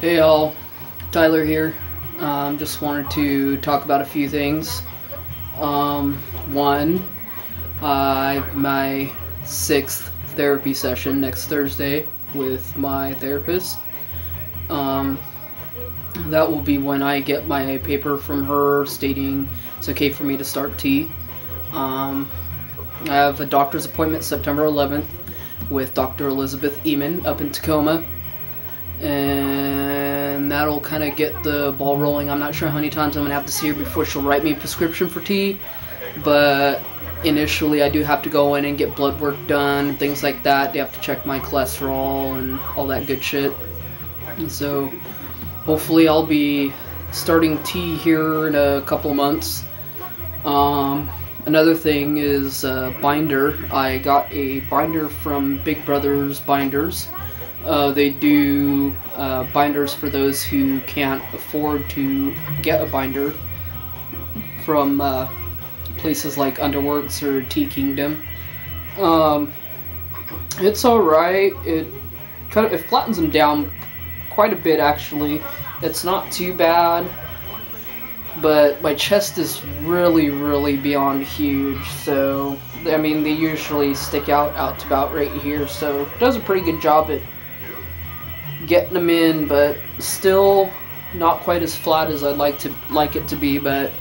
Hey all, Tyler here. Just wanted to talk about a few things. One, I have my 6th therapy session next Thursday with my therapist. That will be when I get my paper from her stating it's okay for me to start T. I have a doctor's appointment September 11th with Dr. Elizabeth Eamon up in Tacoma. And that'll kind of get the ball rolling. I'm not sure how many times I'm going to have to see her before she'll write me a prescription for tea, but initially I do have to go in and get blood work done, things like that. They have to check my cholesterol and all that good shit. And so hopefully I'll be starting tea here in a couple of months. Another thing is binder. I got a binder from Big Brother's Binders. They do binders for those who can't afford to get a binder from places like Underworks or Tea Kingdom. It's alright. It flattens them down quite a bit, actually. It's not too bad, but my chest is really beyond huge, so I mean they usually stick out to about right here, so it does a pretty good job at getting them in, but still not quite as flat as I'd like it to be. But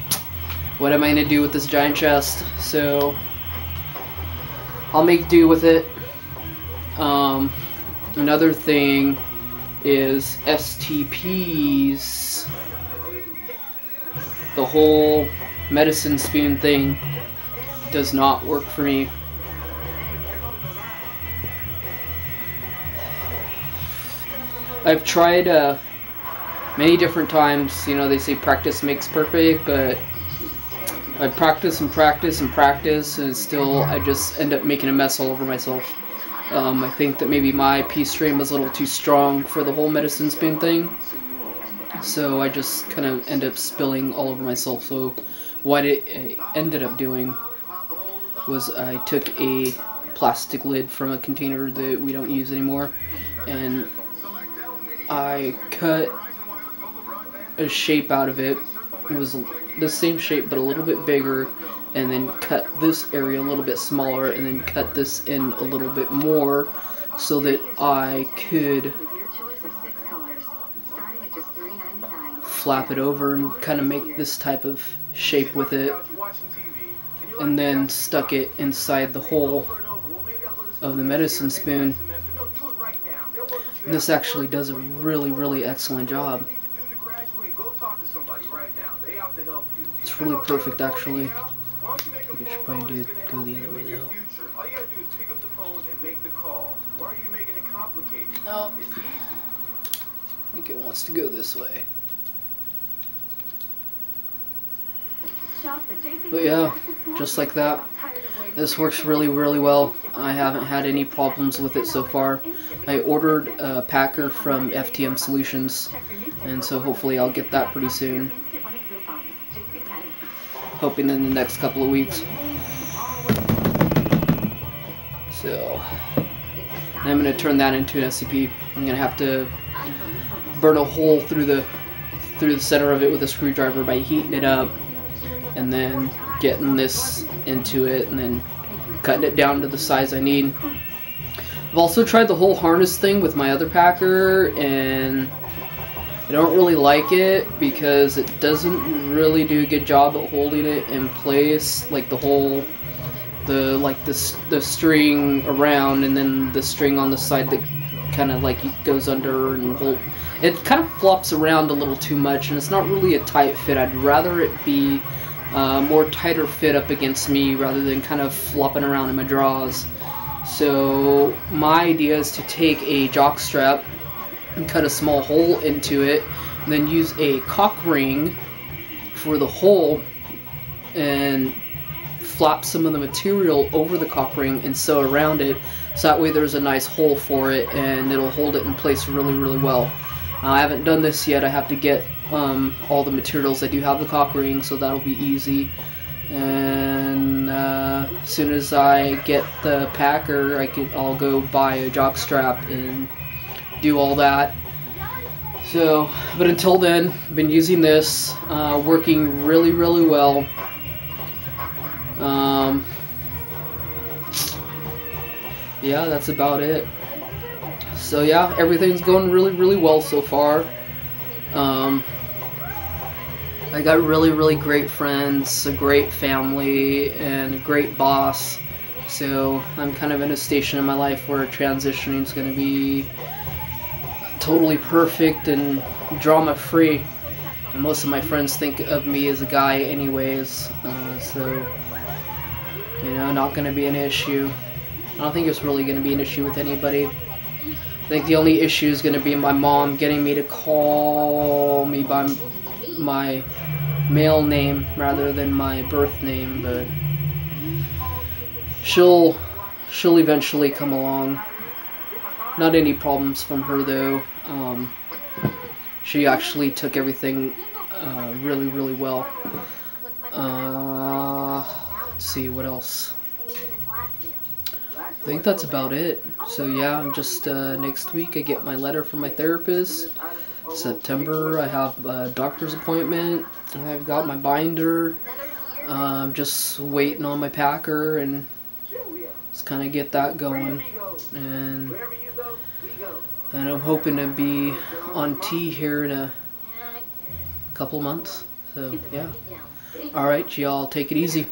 what am I gonna do with this giant chest? So I'll make do with it. Another thing is STPs. The whole medicine spoon thing does not work for me. I've tried many different times. You know, they say practice makes perfect, but I practice and practice and practice, and still I just end up making a mess all over myself. I think that maybe my pea stream was a little too strong for the whole medicine spoon thing, so I just kind of end up spilling all over myself. So what it ended up doing was I took a plastic lid from a container that we don't use anymore, and I cut a shape out of it. It was the same shape but a little bit bigger, and then cut this area a little bit smaller, and then cut this in a little bit more so that I could flap it over and kind of make this type of shape with it, and then stuck it inside the hole of the medicine spoon. And this actually does a really excellent job. It's really perfect, actually. I think I should probably go the other way though. No, I think it wants to go this way. But yeah, just like that. This works really well. I haven't had any problems with it so far. I ordered a packer from FTM Solutions, and so hopefully I'll get that pretty soon. Hoping in the next couple of weeks. So I'm going to turn that into an SCP. I'm going to have to burn a hole through the center of it with a screwdriver by heating it up, and then getting this into it, and then cutting it down to the size I need. I've also tried the whole harness thing with my other packer, and I don't really like it because it doesn't really do a good job at holding it in place, like the string around, and then the string on the side that kind of like goes under and hold. It kind of flops around a little too much, and it's not really a tight fit. I'd rather it be more tighter fit up against me rather than kind of flopping around in my drawers. So my idea is to take a jock strap and cut a small hole into it, and then use a cock ring for the hole and flap some of the material over the cock ring and sew around it, so that way there's a nice hole for it and it'll hold it in place really well. I haven't done this yet. I have to get all the materials. I do have the cock ring, so that'll be easy. And as soon as I get the packer, I'll go buy a jock strap and do all that. So, but until then, I've been using this, working really, really well. Yeah, that's about it. So yeah, everything's going really, really well so far. I got really, really great friends, a great family, and a great boss. So I'm kind of in a station in my life where transitioning is going to be totally perfect and drama-free. And most of my friends think of me as a guy anyways, so, you know, not going to be an issue. I don't think it's really going to be an issue with anybody. I think the only issue is going to be my mom getting me to call me by my male name rather than my birth name, but she'll eventually come along. Not any problems from her though. She actually took everything really, really well. Let's see what else. I think that's about it. So yeah, I'm just next week I get my letter from my therapist. September I have a doctor's appointment. I've got my binder. I'm just waiting on my packer and just kind of get that going. And I'm hoping to be on T here in a couple months. So yeah. Alright, y'all take it easy.